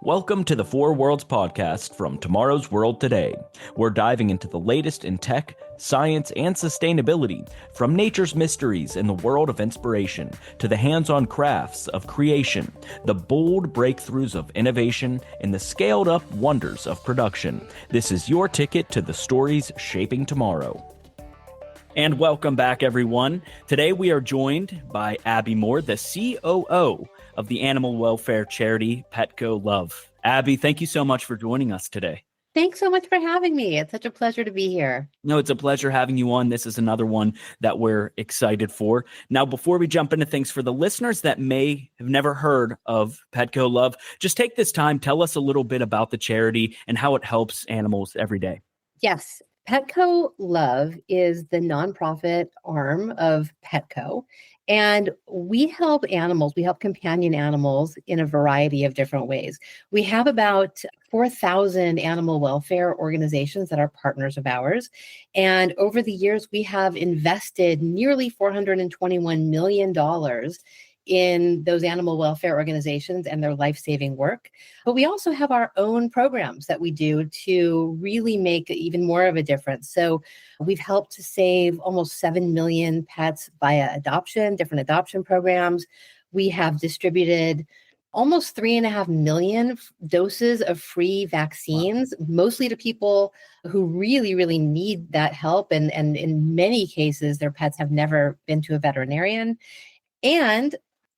Welcome to the Four Worlds podcast from Tomorrow's World Today. We're diving into the latest in tech, science, and sustainability, from nature's mysteries in the world of inspiration to the hands-on crafts of creation, the bold breakthroughs of innovation, and the scaled-up wonders of production. This is your ticket to the stories shaping tomorrow. And welcome back, everyone. Today we are joined by Abbie Moore, the COO of the animal welfare charity Petco Love. Abbie, thank you so much for joining us today. Thanks so much for having me. It's such a pleasure to be here. No, it's a pleasure having you on. This is another one that we're excited for. Now, before we jump into things, for the listeners that may have never heard of Petco Love, just take this time, tell us a little bit about the charity and how it helps animals every day. Yes. Petco Love is the nonprofit arm of Petco, and we help animals, we help companion animals in a variety of different ways. We have about 4,000 animal welfare organizations that are partners of ours, and over the years, we have invested nearly $421 million in those animal welfare organizations and their life-saving work. But we also have our own programs that we do to really make even more of a difference. So we've helped to save almost 7 million pets via adoption, different adoption programs. We have distributed almost 3.5 million doses of free vaccines, mostly to people who really, really need that help. And in many cases, their pets have never been to a veterinarian. And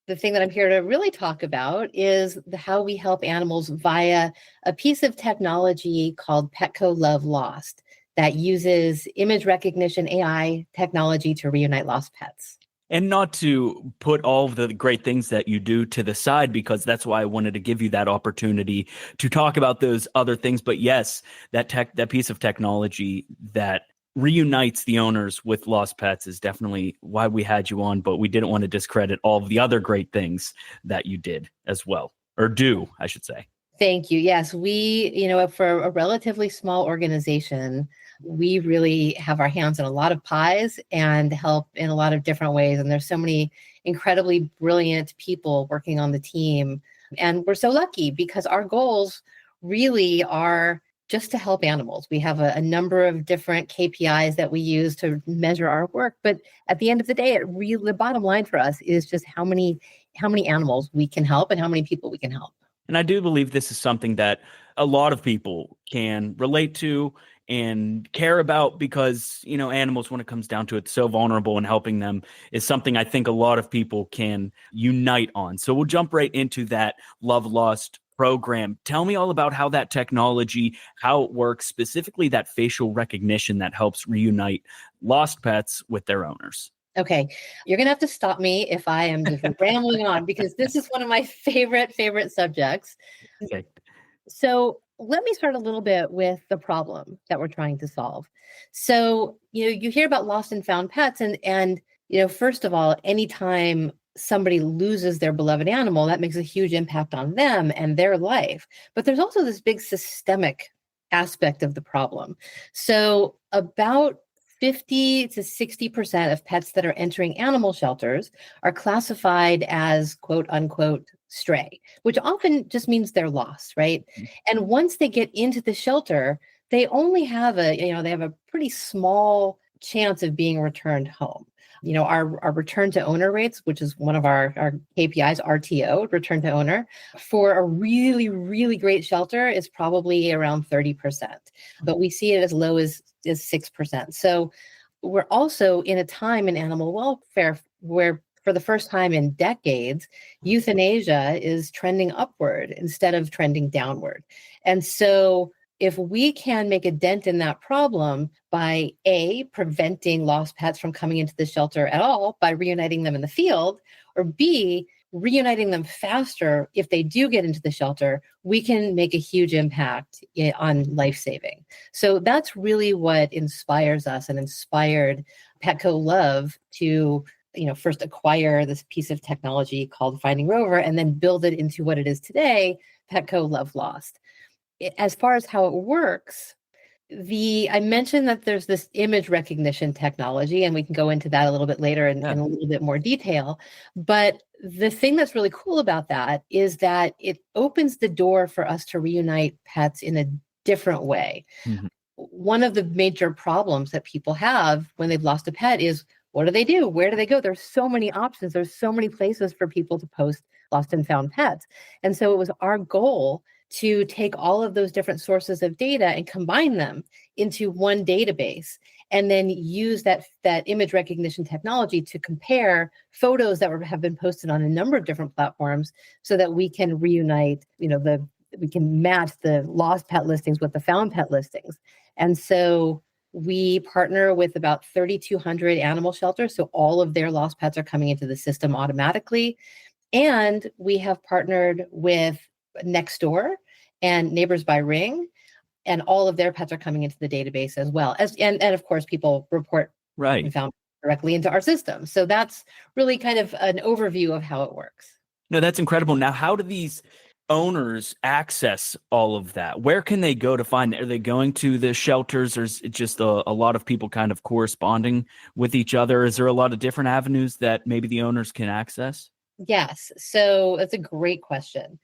the thing that I'm here to really talk about is how we help animals via a piece of technology called Petco Love Lost that uses image recognition AI technology to reunite lost pets. And not to put all of the great things that you do to the side, because that's why I wanted to give you that opportunity to talk about those other things. But yes, that piece of technology that reunites the owners with lost pets is definitely why we had you on, but we didn't want to discredit all of the other great things that you did as well, or do, I should say. Thank you. Yes, we, for a relatively small organization, we really have our hands in a lot of pies and help in a lot of different ways. And there's so many incredibly brilliant people working on the team. And we're so lucky because our goals really are just to help animals. We have a number of different KPIs that we use to measure our work. But at the end of the day, the bottom line for us is just how many animals we can help and how many people we can help. And I do believe this is something that a lot of people can relate to and care about because, animals, when it comes down to it, so vulnerable, and helping them is something I think a lot of people can unite on. So we'll jump right into that Love Lost program. Tell me all about how that technology, how it works, specifically that facial recognition that helps reunite lost pets with their owners. Okay, you're going to have to stop me if I am just rambling on because this is one of my favorite subjects. Okay. So let me start a little bit with the problem that we're trying to solve. So, you hear about lost and found pets and first of all, anytime somebody loses their beloved animal, that makes a huge impact on them and their life. But there's also this big systemic aspect of the problem. So about 50 to 60% of pets that are entering animal shelters are classified as quote unquote stray, which often just means they're lost, right? Mm-hmm. And once they get into the shelter, they only have they have a pretty small chance of being returned home. Our return to owner rates, which is one of our KPIs, RTO, return to owner, for a really, really great shelter is probably around 30%. But we see it as low as 6%. So we're also in a time in animal welfare where for the first time in decades, euthanasia is trending upward instead of trending downward. And so if we can make a dent in that problem by A, preventing lost pets from coming into the shelter at all by reuniting them in the field, or B, reuniting them faster if they do get into the shelter, we can make a huge impact on life-saving. So that's really what inspires us and inspired Petco Love to first acquire this piece of technology called Finding Rover and then build it into what it is today, Petco Love Lost. As far as how it works, I mentioned that there's this image recognition technology, and we can go into that a little bit later in a little bit more detail. But the thing that's really cool about that is that it opens the door for us to reunite pets in a different way. Mhm. One of the major problems that people have when they've lost a pet is, what do they do? Where do they go? There's so many options. There's so many places for people to post lost and found pets. And so it was our goal to take all of those different sources of data and combine them into one database, and then use that image recognition technology to compare photos that have been posted on a number of different platforms, so that we can reunite, we can match the lost pet listings with the found pet listings. And so we partner with about 3,200 animal shelters. So all of their lost pets are coming into the system automatically. And we have partnered with Nextdoor and Neighbors by Ring, and all of their pets are coming into the database as well. And of course, people report Right. and found directly into our system. So that's really kind of an overview of how it works. No, that's incredible. Now, how do these owners access all of that? Where can they go to find it? Are they going to the shelters, or is it just a lot of people kind of corresponding with each other? Is there a lot of different avenues that maybe the owners can access? Yes. So that's a great question.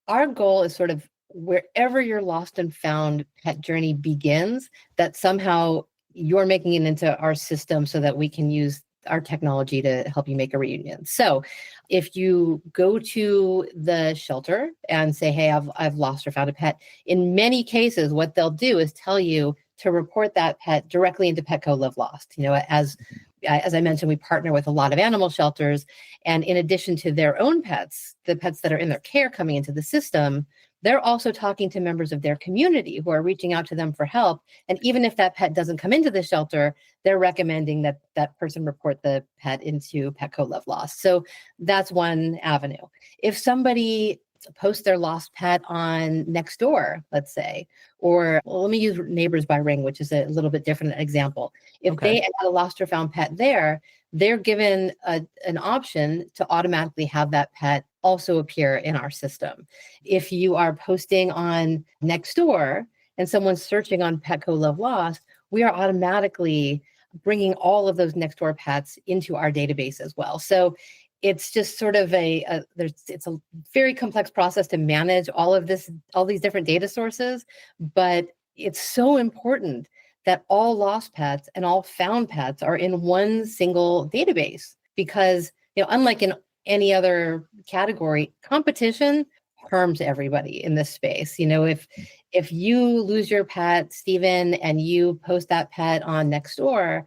Our goal is sort of wherever your lost and found pet journey begins, that somehow you're making it into our system so that we can use our technology to help you make a reunion. So if you go to the shelter and say, hey, I've lost or found a pet, in many cases, what they'll do is tell you to report that pet directly into Petco Love Lost. As I mentioned, we partner with a lot of animal shelters. And in addition to their own pets, the pets that are in their care coming into the system, they're also talking to members of their community who are reaching out to them for help. And even if that pet doesn't come into the shelter, they're recommending that that person report the pet into Petco Love Lost. So that's one avenue. If somebody post their lost pet on Nextdoor, let's say, or let me use Neighbors by Ring, which is a little bit different example. If they had a lost or found pet there, they're given an option to automatically have that pet also appear in our system. If you are posting on Nextdoor and someone's searching on Petco Love Lost, we are automatically bringing all of those Nextdoor pets into our database as well. So it's just sort of it's a very complex process to manage all these different data sources, but it's so important that all lost pets and all found pets are in one single database, because, unlike in any other category, competition harms everybody in this space. If you lose your pet, Stephen, and you post that pet on Nextdoor,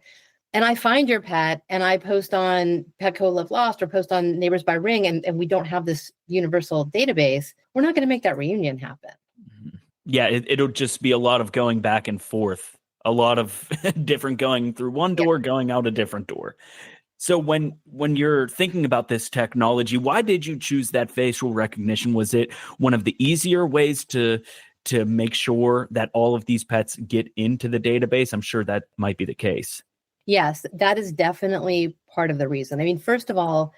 and I find your pet and I post on Petco Love Lost or post on Neighbors by Ring, and we don't have this universal database, we're not going to make that reunion happen. Yeah, it'll just be a lot of going back and forth, a lot of different going through one door, going out a different door. So when you're thinking about this technology, why did you choose that facial recognition? Was it one of the easier ways to make sure that all of these pets get into the database? I'm sure that might be the case. Yes, that is definitely part of the reason. I mean, first of all,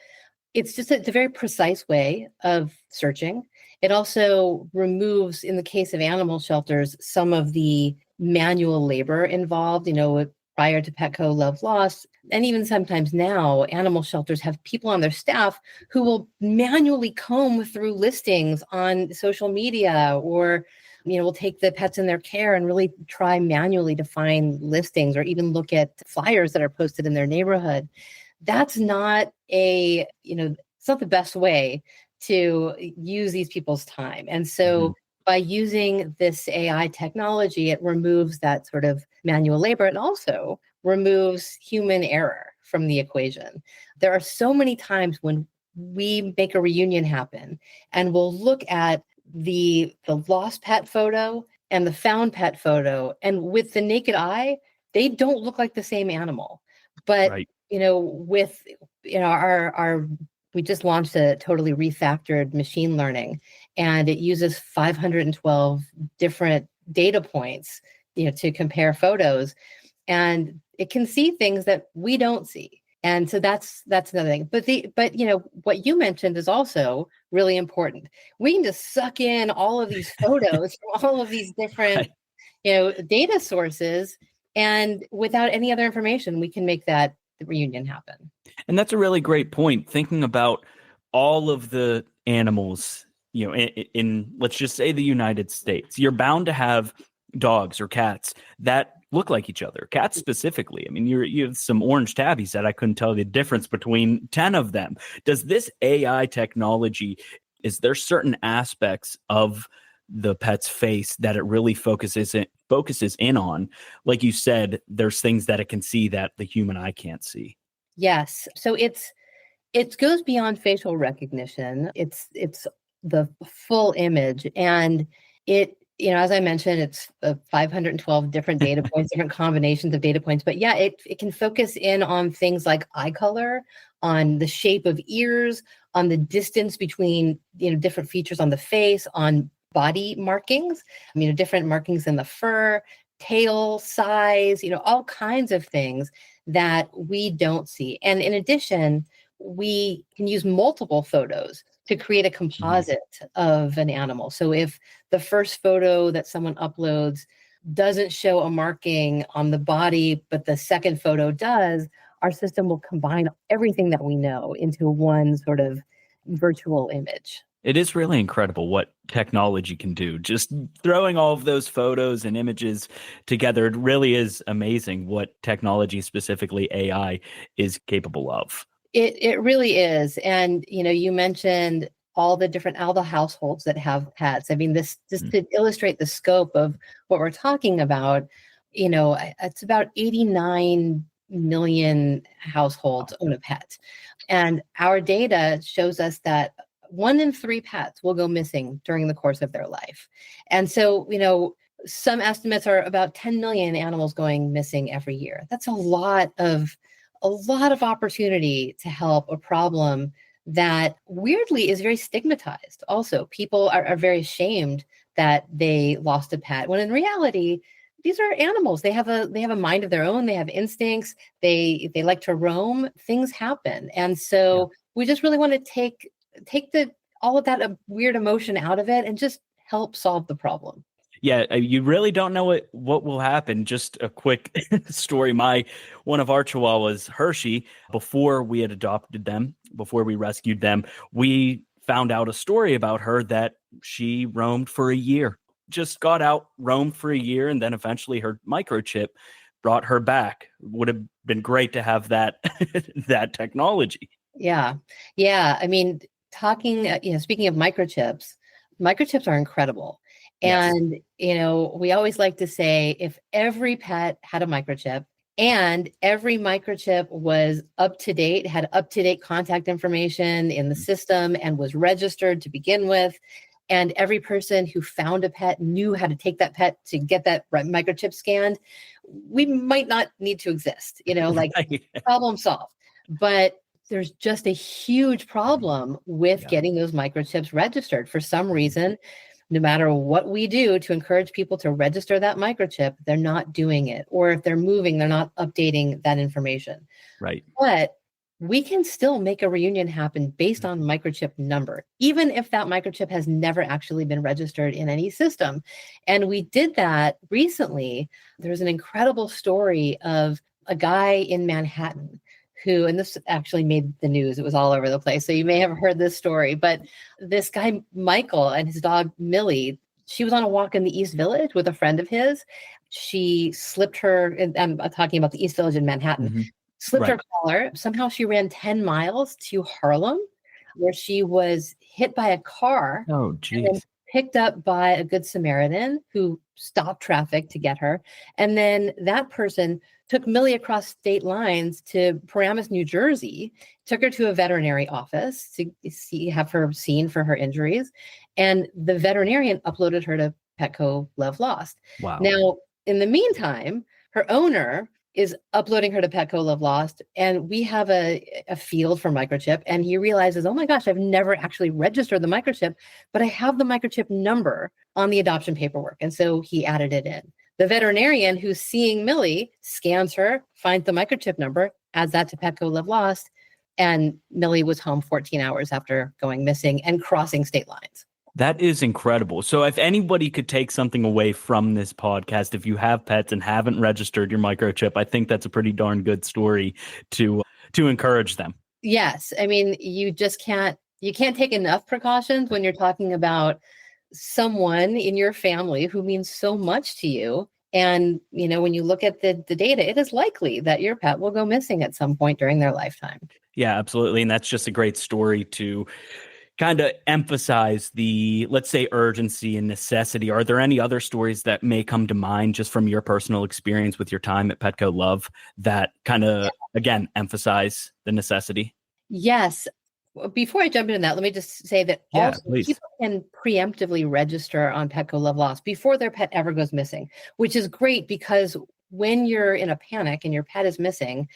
it's a very precise way of searching. It also removes, in the case of animal shelters, some of the manual labor involved, prior to Petco Love Lost. And even sometimes now, animal shelters have people on their staff who will manually comb through listings on social media, or will take the pets in their care and really try manually to find listings, or even look at flyers that are posted in their neighborhood. That's not it's not the best way to use these people's time. And so by using this AI technology, it removes that sort of manual labor. It also removes human error from the equation. There are so many times when we make a reunion happen and we'll look at the lost pet photo and the found pet photo, and with the naked eye, they don't look like the same animal. But Right. with our we just launched a totally refactored machine learning, and it uses 512 different data points, to compare photos, and it can see things that we don't see. And so that's another thing. But what you mentioned is also really important. We can just suck in all of these photos from all of these different data sources. And without any other information, we can make that reunion happen. And that's a really great point. Thinking about all of the animals, in let's just say the United States, you're bound to have dogs or cats that look like each other. Cats specifically. I mean, you have some orange tabbies that I couldn't tell the difference between 10 of them. Does this AI technology, is there certain aspects of the pet's face that it really focuses in on? Like you said, there's things that it can see that the human eye can't see. Yes. So it goes beyond facial recognition. It's the full image, and it, as I mentioned, it's 512 different data points, different combinations of data points. But yeah, it can focus in on things like eye color, on the shape of ears, on the distance between different features on the face, on body markings, different markings in the fur, tail size, all kinds of things that we don't see. And in addition, we can use multiple photos to create a composite of an animal. So if the first photo that someone uploads doesn't show a marking on the body, but the second photo does, our system will combine everything that we know into one sort of virtual image. It is really incredible what technology can do. Just throwing all of those photos and images together, it really is amazing what technology, specifically AI, is capable of. It really is. And, you mentioned all the households that have pets. I mean, this just to illustrate the scope of what we're talking about, it's about 89 million households own a pet. And our data shows us that 1 in 3 pets will go missing during the course of their life. And so, some estimates are about 10 million animals going missing every year. That's a lot of opportunity to help a problem that weirdly is very stigmatized. Also, people are very ashamed that they lost a pet, when in reality, these are animals. They have a mind of their own. They have instincts. They like to roam. Things happen. And so we just really want to take all of that weird emotion out of it and just help solve the problem. Yeah, you really don't know what will happen. Just a quick story. One of our Chihuahuas, Hershey, before we had adopted them, before we rescued them, we found out a story about her that she roamed for a year. Just got out, roamed for a year, and then eventually her microchip brought her back. Would have been great to have that that technology. Yeah. I mean, speaking of microchips are incredible. Yes. And, we always like to say if every pet had a microchip and every microchip was up to date, had up-to-date contact information in the system and was registered to begin with, and every person who found a pet knew how to take that pet to get that microchip scanned, we might not need to exist, problem solved. But there's just a huge problem with getting those microchips registered. For some reason, no matter what we do to encourage people to register that microchip, they're not doing it. Or if they're moving, they're not updating that information. Right. But we can still make a reunion happen based on microchip number, even if that microchip has never actually been registered in any system. And we did that recently. There's an incredible story of a guy in Manhattan who, and this actually made the news, it was all over the place, so you may have heard this story, but this guy, Michael, and his dog, Millie, she was on a walk in the East Village with a friend of his. She slipped her, and I'm talking about the East Village in Manhattan, slipped her collar. Somehow she ran 10 miles to Harlem, where she was hit by a car. Oh, geez. Picked up by a Good Samaritan who stopped traffic to get her. And then that person took Millie across state lines to Paramus, New Jersey, took her to a veterinary office to have her seen for her injuries. And the veterinarian uploaded her to Petco Love Lost. Wow. Now, in the meantime, her owner is uploading her to Petco Love Lost, and we have a field for microchip, and he realizes, oh my gosh, I've never actually registered the microchip, but I have the microchip number on the adoption paperwork, and so he added it in. The veterinarian who's seeing Millie scans her, finds the microchip number, adds that to Petco Love Lost, and Millie was home 14 hours after going missing and crossing state lines. That is incredible. So if anybody could take something away from this podcast, if you have pets and haven't registered your microchip, I think that's a pretty darn good story to encourage them. Yes. I mean, you can't take enough precautions when you're talking about someone in your family who means so much to you. And, when you look at the data, it is likely that your pet will go missing at some point during their lifetime. Yeah, absolutely. And that's just a great story to kind of emphasize the, let's say, urgency and necessity. Are there any other stories that may come to mind just from your personal experience with your time at Petco Love that kind of, again, emphasize the necessity? Yes. Before I jump into that, let me just say that also Please. people can preemptively register on Petco Love Lost before their pet ever goes missing, which is great because when you're in a panic and your pet is missing,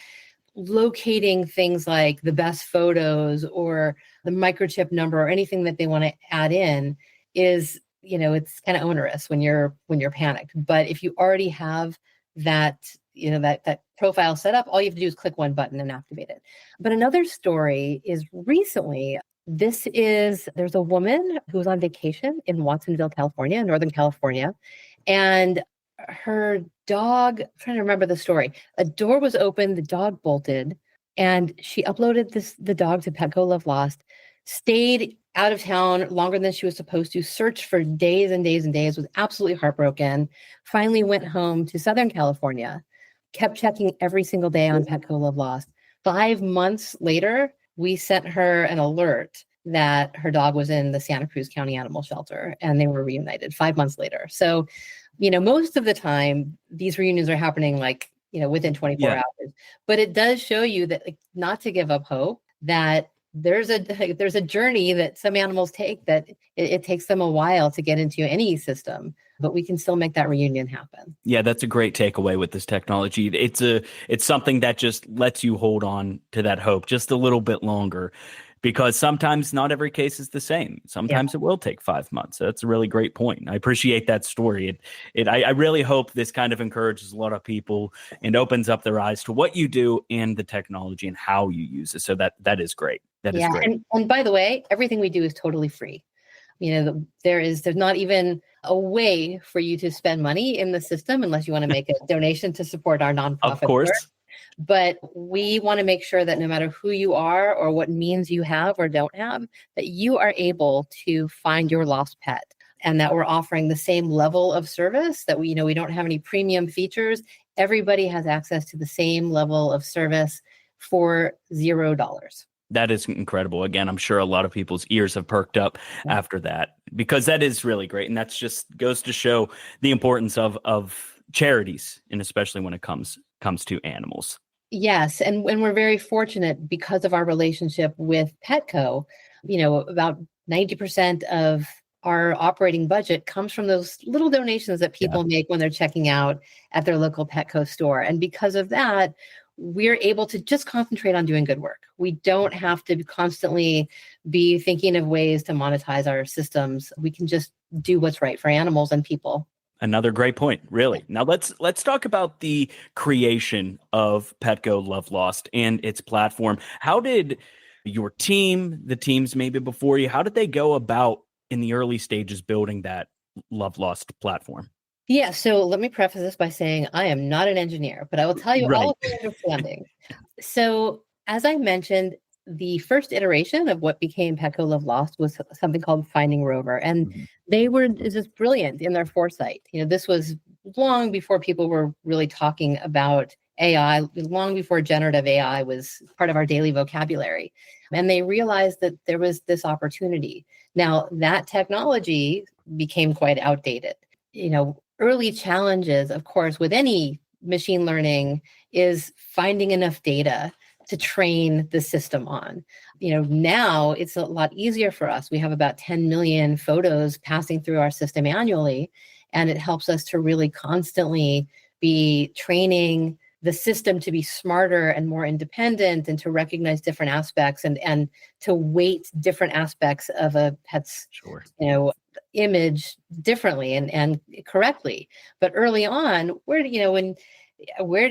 locating things like the best photos or the microchip number or anything that they want to add in is, it's kind of onerous when you're panicked. But if you already have that, that profile set up, all you have to do is click one button and activate it. But another story is recently, there's a woman who was on vacation in Watsonville, California, Northern California, and her dog, I'm trying to remember the story. A door was open, the dog bolted, and she uploaded the dog to Petco Love Lost, stayed out of town longer than she was supposed to, searched for days and days and days, was absolutely heartbroken, finally went home to Southern California, kept checking every single day on Petco Love Lost. 5 months later, we sent her an alert that her dog was in the Santa Cruz County Animal Shelter and they were reunited 5 months later. So, most of the time these reunions are happening within 24 hours, but it does show you that not to give up hope, that there's a journey that some animals take, that it takes them a while to get into any system, but we can still make that reunion happen. Yeah, that's a great takeaway with this technology. It's something that just lets you hold on to that hope just a little bit longer, because sometimes not every case is the same. Sometimes it will take 5 months. So that's a really great point. I appreciate that story. I really hope this kind of encourages a lot of people and opens up their eyes to what you do and the technology and how you use it. So that is great. That is great. And by the way, everything we do is totally free. There's not even a way for you to spend money in the system unless you want to make a donation to support our nonprofit. Of course. Work. But we want to make sure that no matter who you are or what means you have or don't have, that you are able to find your lost pet, and that we're offering the same level of service, that we don't have any premium features. Everybody has access to the same level of service for $0. That is incredible. Again, I'm sure a lot of people's ears have perked up after that, because that is really great. And that's just goes to show the importance of charities, and especially when it comes to animals. Yes. And we're very fortunate because of our relationship with Petco. About 90% of our operating budget comes from those little donations that people make when they're checking out at their local Petco store. And because of that, we're able to just concentrate on doing good work. We don't have to constantly be thinking of ways to monetize our systems. We can just do what's right for animals and people. Another great point, really. Now let's talk about the creation of Petco Love Lost and its platform. How did your team, the teams maybe before you, how did they go about in the early stages building that Love Lost platform? Yeah, so let me preface this by saying I am not an engineer, but I will tell you all of my understanding. So as I mentioned, the first iteration of what became Petco Love Lost was something called Finding Rover. And they were just brilliant in their foresight. This was long before people were really talking about AI, long before generative AI was part of our daily vocabulary. And they realized that there was this opportunity. Now, that technology became quite outdated. Early challenges, of course, with any machine learning is finding enough data to train the system on. Now it's a lot easier for us. We have about 10 million photos passing through our system annually, and it helps us to really constantly be training the system to be smarter and more independent, and to recognize different aspects and to weight different aspects of a pet's image differently and correctly. But early on, where do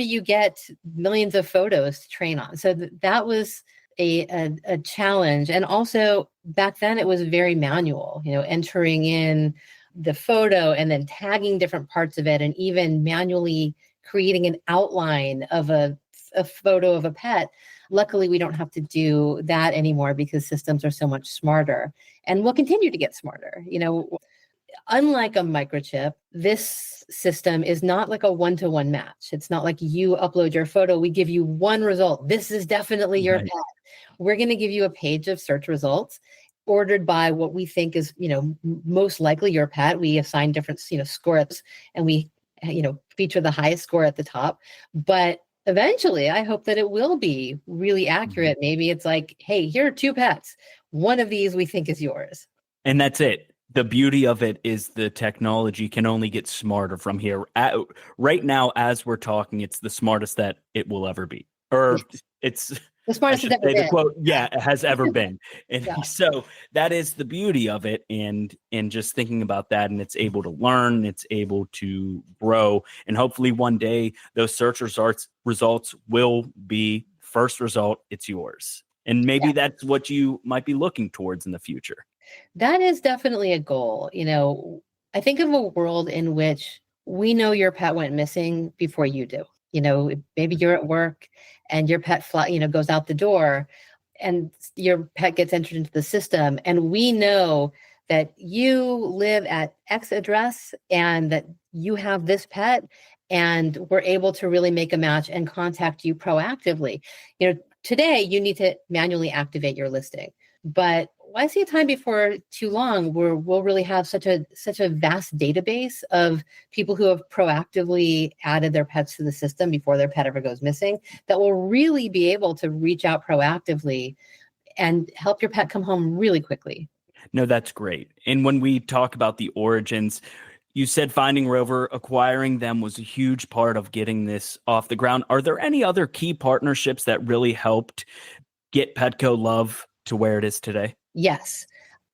you get millions of photos to train on? So that was a challenge. And also back then it was very manual, entering in the photo and then tagging different parts of it, and even manually creating an outline of a photo of a pet. Luckily, we don't have to do that anymore because systems are so much smarter and will continue to get smarter. Unlike a microchip, this system is not like a one-to-one match. It's not like you upload your photo, we give you one result. This is definitely your pet. We're going to give you a page of search results ordered by what we think is, most likely your pet. We assign different, scores, and we, feature the highest score at the top. But eventually, I hope that it will be really accurate. Maybe it's like, hey, here are 2 pets. One of these we think is yours. And that's it. The beauty of it is the technology can only get smarter from here. Right now, as we're talking, it's the smartest that it will ever be. Or it's the smartest it's ever been. The quote, it has ever been. And so that is the beauty of it. And just thinking about that, and it's able to learn, it's able to grow. And hopefully one day those search results will be first result, it's yours. And maybe that's what you might be looking towards in the future. That is definitely a goal. I think of a world in which we know your pet went missing before you do. Maybe you're at work and your pet goes out the door, and your pet gets entered into the system, and we know that you live at X address and that you have this pet, and we're able to really make a match and contact you proactively. Today you need to manually activate your listing, but I see a time before too long where we'll really have such a vast database of people who have proactively added their pets to the system before their pet ever goes missing, that will really be able to reach out proactively and help your pet come home really quickly. No, that's great. And when we talk about the origins, you said finding Rover, acquiring them was a huge part of getting this off the ground. Are there any other key partnerships that really helped get Petco Love to where it is today? Yes.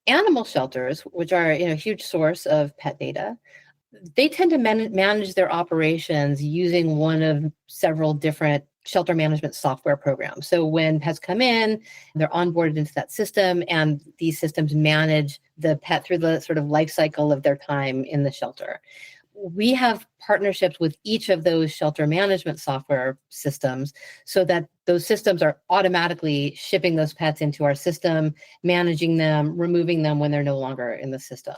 Animal shelters, which are a huge source of pet data, they tend to manage their operations using one of several different shelter management software programs. So when pets come in, they're onboarded into that system, and these systems manage the pet through the sort of life cycle of their time in the shelter. We have partnerships with each of those shelter management software systems so that those systems are automatically shipping those pets into our system, managing them, removing them when they're no longer in the system.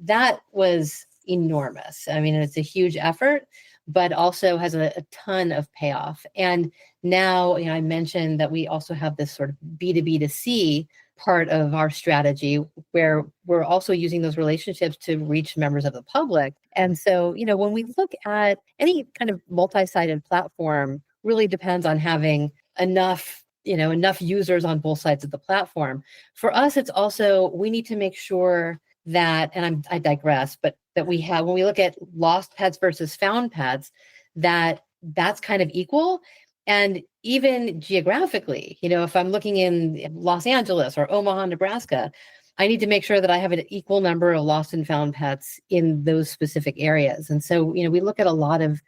That was enormous. I mean, it's a huge effort, but also has a ton of payoff. And now, I mentioned that we also have this sort of B2B2C part of our strategy where we're also using those relationships to reach members of the public. And so, when we look at any kind of multi-sided platform, really depends on having enough users on both sides of the platform. For us, it's also, we need to make sure that, and I digress, but that we have, when we look at lost pets versus found pets, that's kind of equal. And even geographically, if I'm looking in Los Angeles or Omaha, Nebraska, I need to make sure that I have an equal number of lost and found pets in those specific areas. And so, we look at a lot of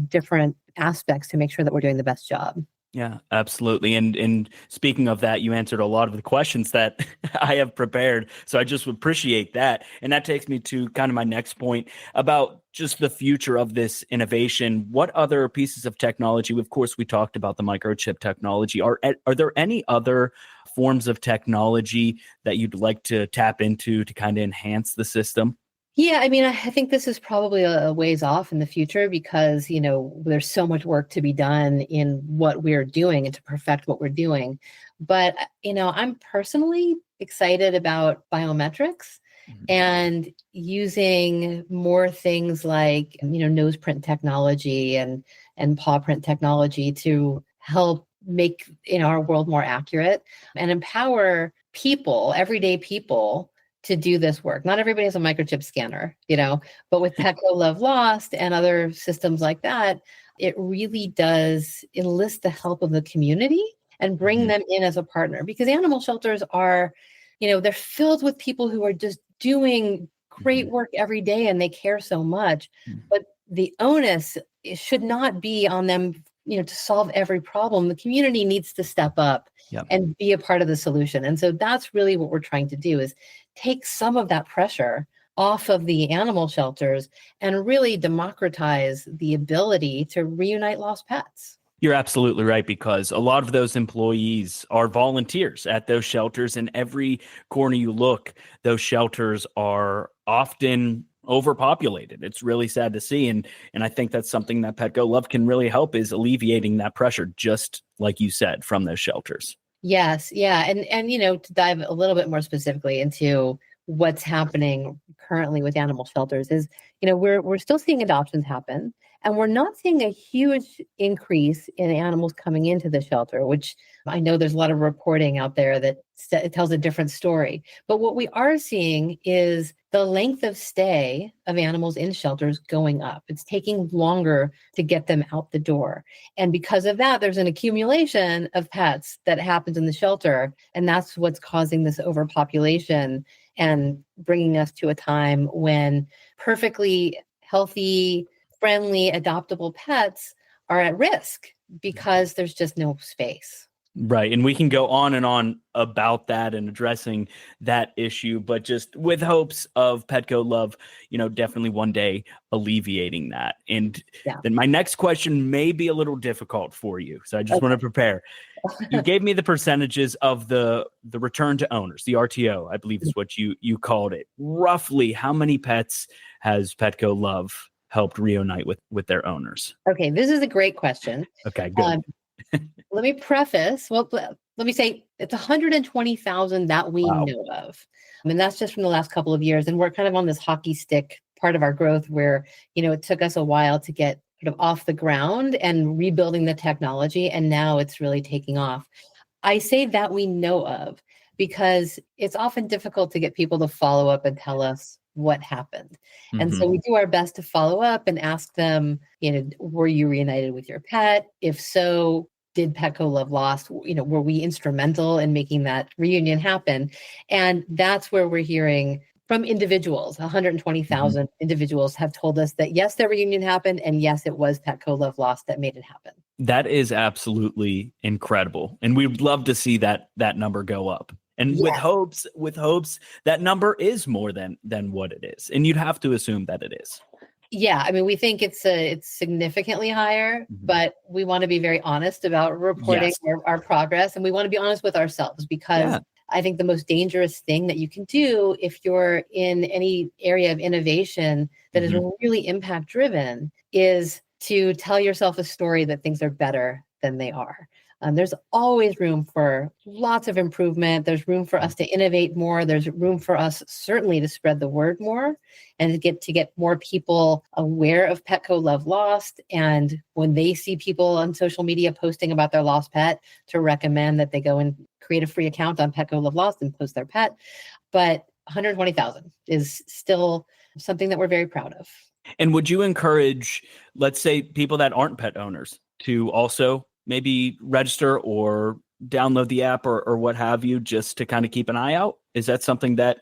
different aspects to make sure that we're doing the best job. Yeah, absolutely. And speaking of that, you answered a lot of the questions that I have prepared. So I just appreciate that. And that takes me to kind of my next point about just the future of this innovation. What other pieces of technology? Of course, we talked about the microchip technology. Are there any other forms of technology that you'd like to tap into to kind of enhance the system? Yeah, I mean, I think this is probably a ways off in the future because, there's so much work to be done in what we're doing and to perfect what we're doing. But, I'm personally excited about biometrics and using more things like, nose print technology and paw print technology to help make our world more accurate and empower people, everyday people, to do this work. Not everybody has a microchip scanner, but with Petco Love Lost and other systems like that, it really does enlist the help of the community and bring them in as a partner, because animal shelters are, they're filled with people who are just doing great work every day and they care so much, but the onus should not be on them to solve every problem, the community needs to step up and be a part of the solution. And so that's really what we're trying to do, is take some of that pressure off of the animal shelters and really democratize the ability to reunite lost pets. You're absolutely right, because a lot of those employees are volunteers at those shelters, and every corner you look, those shelters are often overpopulated. It's really sad to see. And I think that's something that Petco Love can really help, is alleviating that pressure, just like you said, from those shelters. Yes. Yeah. And to dive a little bit more specifically into what's happening currently with animal shelters is, we're still seeing adoptions happen, and we're not seeing a huge increase in animals coming into the shelter, which I know there's a lot of reporting out there that it tells a different story. But what we are seeing is the length of stay of animals in shelters going up. It's taking longer to get them out the door. And because of that, there's an accumulation of pets that happens in the shelter. And that's what's causing this overpopulation and bringing us to a time when perfectly healthy, friendly, adoptable pets are at risk because there's just no space. Right. And we can go on and on about that and addressing that issue, but just with hopes of Petco Love, definitely one day alleviating that. And then my next question may be a little difficult for you, so I just want to prepare. You gave me the percentages of the return to owners, the RTO, I believe is what you called it. Roughly how many pets has Petco Love helped reunite with their owners? Okay, this is a great question. Okay, good. Let me preface, let me say it's 120,000 that we know of. I mean, that's just from the last couple of years. And we're kind of on this hockey stick part of our growth where, it took us a while to get sort of off the ground and rebuilding the technology. And now it's really taking off. I say that we know of because it's often difficult to get people to follow up and tell us what happened. And so we do our best to follow up and ask them, were you reunited with your pet? If so, did Petco Love Lost? Were we instrumental in making that reunion happen? And that's where we're hearing from individuals. 120,000 individuals have told us that yes, their reunion happened, and yes, it was Petco Love Lost that made it happen. That is absolutely incredible, and we'd love to see that number go up. And with hopes that number is more than what it is, and you'd have to assume that it is. Yeah, I mean, we think it's significantly higher, but we want to be very honest about reporting our progress, and we want to be honest with ourselves, because I think the most dangerous thing that you can do if you're in any area of innovation that is really impact driven is to tell yourself a story that things are better than they are. There's always room for lots of improvement. There's room for us to innovate more. There's room for us certainly to spread the word more and to get more people aware of Petco Love Lost. And when they see people on social media posting about their lost pet, to recommend that they go and create a free account on Petco Love Lost and post their pet. But 120,000 is still something that we're very proud of. And would you encourage, let's say, people that aren't pet owners to also maybe register or download the app or what have you, just to kind of keep an eye out? Is that something that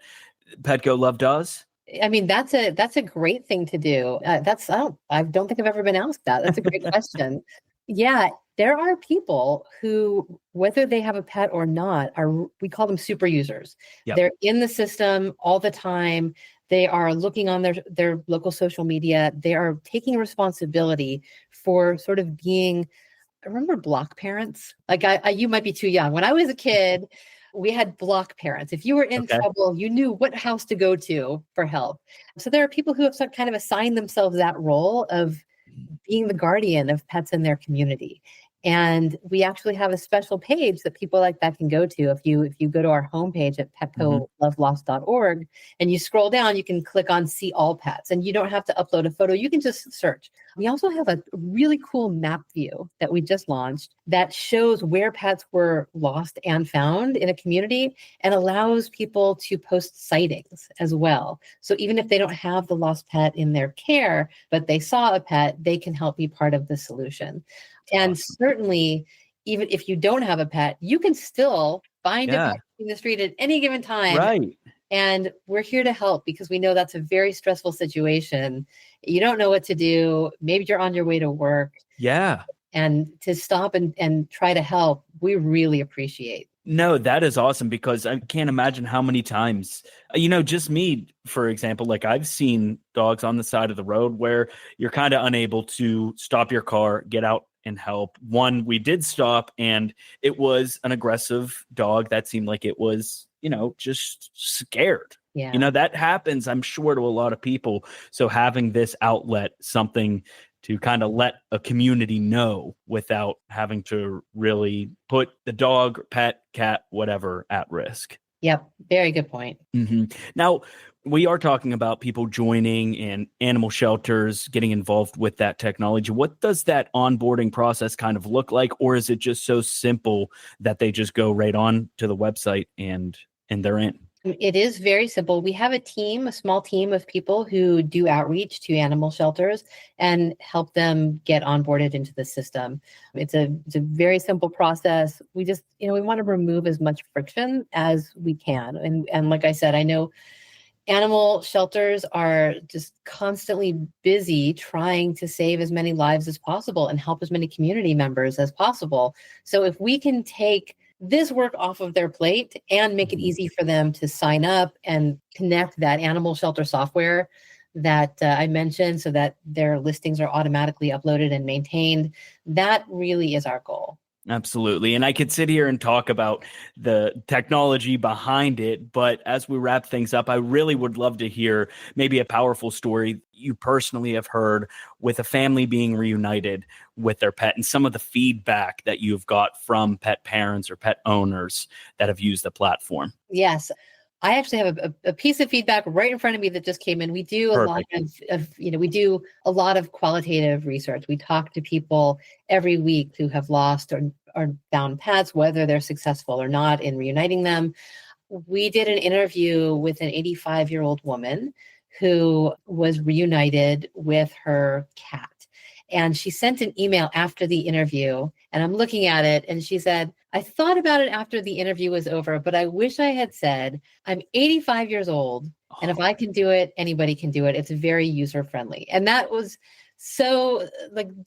Petco Love does? I mean, that's a great thing to do. I don't think I've ever been asked that. That's a great question. Yeah, there are people who, whether they have a pet or not, we call them super users. Yep. They're in the system all the time. They are looking on their local social media. They are taking responsibility for sort of being, I remember block parents. Like you might be too young. When I was a kid, we had block parents. If you were in trouble, you knew what house to go to for help. So there are people who have kind of assigned themselves that role of being the guardian of pets in their community. And we actually have a special page that people like that can go to. If you go to our homepage at petcolovelost.org and you scroll down, you can click on See All Pets, and you don't have to upload a photo. You can just search. We also have a really cool map view that we just launched that shows where pets were lost and found in a community and allows people to post sightings as well. So even if they don't have the lost pet in their care, but they saw a pet, they can help be part of the solution. And certainly, even if you don't have a pet, you can still find a pet in the street at any given time. Right. And we're here to help because we know that's a very stressful situation. You don't know what to do. Maybe you're on your way to work. Yeah. and to stop and try to help, we really appreciate. No, that is awesome, because I can't imagine how many times, just me, for example, like I've seen dogs on the side of the road where you're kind of unable to stop your car, get out and help. One, we did stop, and it was an aggressive dog that seemed like it was, just scared. Yeah. That happens, I'm sure, to a lot of people. So having this outlet, something to kind of let a community know without having to really put the dog, pet, cat, whatever at risk. Yep. Very good point. Mm-hmm. Now, we are talking about people joining in animal shelters, getting involved with that technology. What does that onboarding process kind of look like? Or is it just so simple that they just go right on to the website and they're in? It is very simple. We have a small team of people who do outreach to animal shelters and help them get onboarded into the system. It's a very simple process. We just, we want to remove as much friction as we can. And like I said, I know animal shelters are just constantly busy trying to save as many lives as possible and help as many community members as possible. So if we can take this work off of their plate and make it easy for them to sign up and connect that animal shelter software that I mentioned so that their listings are automatically uploaded and maintained, that really is our goal. Absolutely. And I could sit here and talk about the technology behind it, but as we wrap things up, I really would love to hear maybe a powerful story you personally have heard with a family being reunited with their pet, and some of the feedback that you've got from pet parents or pet owners that have used the platform. Yes. I actually have a piece of feedback right in front of me that just came in. We do a lot of we do a lot of qualitative research. We talk to people every week who have lost or found pets, whether they're successful or not in reuniting them. We did an interview with an 85-year-old woman who was reunited with her cat. And she sent an email after the interview, and I'm looking at it, and she said, I thought about it after the interview was over, but I wish I had said, I'm 85 years old, and if I can do it, anybody can do it. It's very user-friendly. And that was so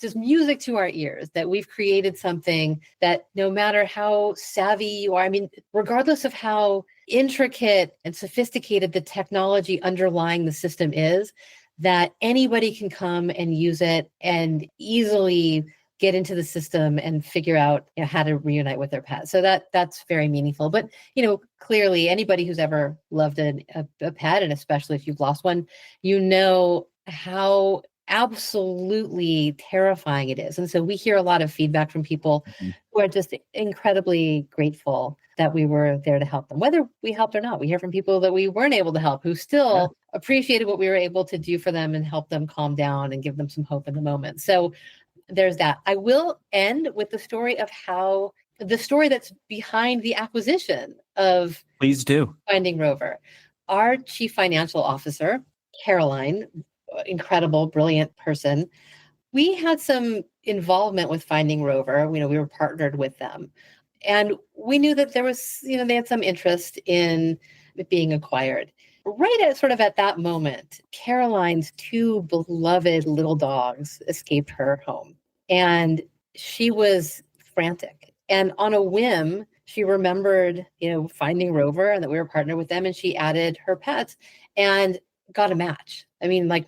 just music to our ears, that we've created something that no matter how savvy you are, regardless of how intricate and sophisticated the technology underlying the system is, that anybody can come and use it and easily get into the system and figure out how to reunite with their pet. So that's very meaningful. But, clearly anybody who's ever loved a pet, and especially if you've lost one, how absolutely terrifying it is. And so we hear a lot of feedback from people who are just incredibly grateful that we were there to help them, whether we helped or not. We hear from people that we weren't able to help who still appreciated what we were able to do for them and help them calm down and give them some hope in the moment. So there's that. I will end with the story that's behind the acquisition of Please do. Finding Rover. Our chief financial officer, Caroline, incredible, brilliant person. We had some involvement with Finding Rover. We were partnered with them. And we knew that there was, they had some interest in it being acquired. Right at that moment, Caroline's two beloved little dogs escaped her home. And she was frantic. And on a whim, she remembered, Finding Rover and that we were partnered with them. And she added her pets and got a match.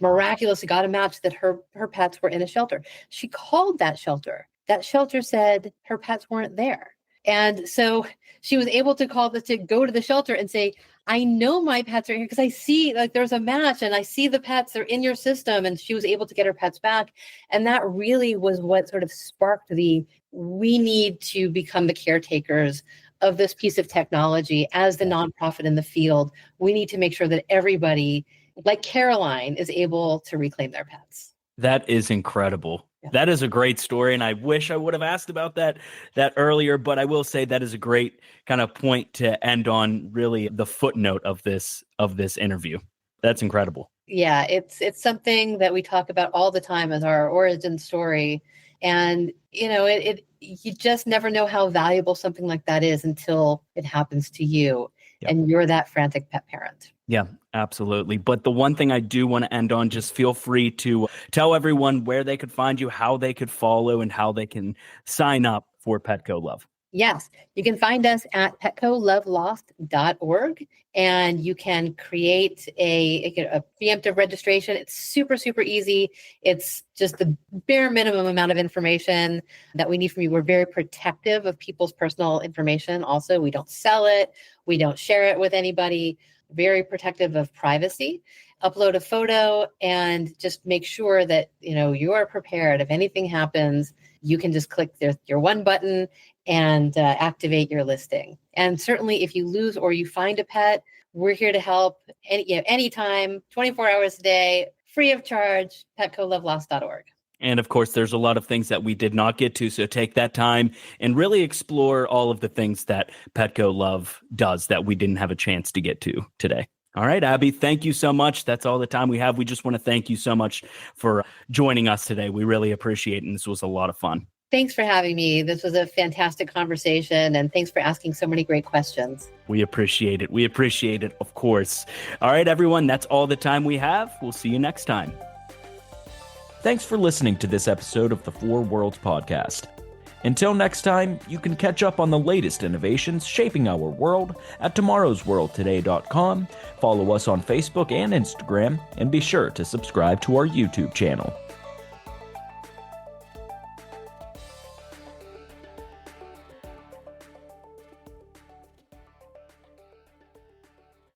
Miraculously got a match that her pets were in a shelter. She called that shelter. That shelter said her pets weren't there. And so she was able to go to the shelter and say, I know my pets are here because I see there's a match and I see the pets, they're in your system. And she was able to get her pets back. And that really was what sort of sparked we need to become the caretakers of this piece of technology as the nonprofit in the field. We need to make sure that everybody, like Caroline, is able to reclaim their pets. That is incredible. Yeah. That is a great story. And I wish I would have asked about that earlier, but I will say that is a great kind of point to end on, really the footnote of this interview. That's incredible. Yeah, it's something that we talk about all the time as our origin story. And, you just never know how valuable something like that is until it happens to you. Yep. And you're that frantic pet parent. Yeah, absolutely. But the one thing I do want to end on, just feel free to tell everyone where they could find you, how they could follow, and how they can sign up for Petco Love. Yes, you can find us at petcolovelost.org, and you can create a preemptive registration. It's super, super easy. It's just the bare minimum amount of information that we need from you. We're very protective of people's personal information. Also, we don't sell it. We don't share it with anybody. Very protective of privacy. Upload a photo and just make sure that you are prepared. If anything happens, you can just click your one button and activate your listing. And certainly if you lose or you find a pet, we're here to help anytime, 24 hours a day, free of charge, petcolovelost.org. And of course, there's a lot of things that we did not get to. So take that time and really explore all of the things that Petco Love does that we didn't have a chance to get to today. All right, Abbie, thank you so much. That's all the time we have. We just want to thank you so much for joining us today. We really appreciate it. And this was a lot of fun. Thanks for having me. This was a fantastic conversation, and thanks for asking so many great questions. We appreciate it. We appreciate it, of course. All right, everyone, that's all the time we have. We'll see you next time. Thanks for listening to this episode of the Four Worlds Podcast. Until next time, you can catch up on the latest innovations shaping our world at tomorrowsworldtoday.com, follow us on Facebook and Instagram, and be sure to subscribe to our YouTube channel.